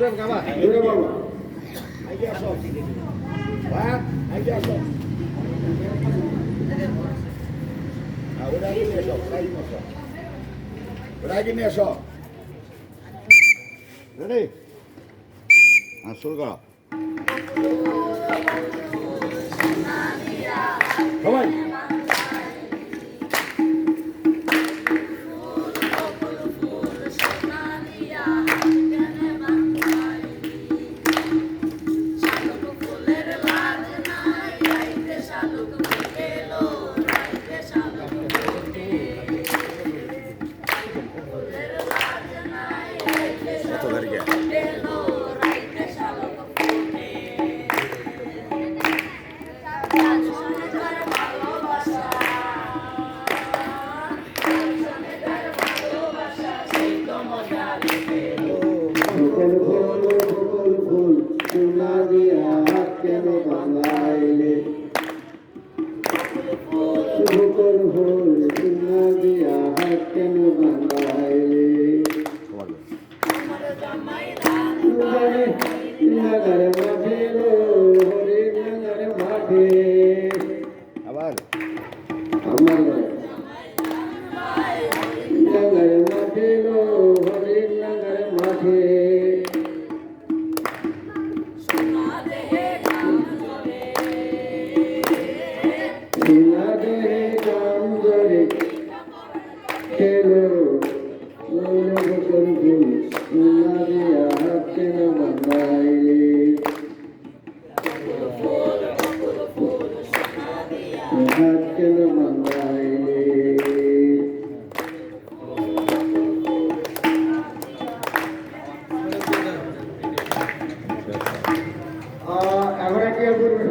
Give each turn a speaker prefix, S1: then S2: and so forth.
S1: দূরে বাবা আগে আসো ভাই আগে আসো ওরা আগে নিয়ে আসো ওরা আগে নিয়ে আসো রেডি শুরু করো সবাই কত তারিখে আবার
S2: আমার নগর মাঠে লো হরির নগর মাঠে সোনা দেহে গান জরে খেলো গোল ফুল সোনা দিয়া হাত কেন বাঁধাইলে হাত কেন বাঁধাইলে এখন কি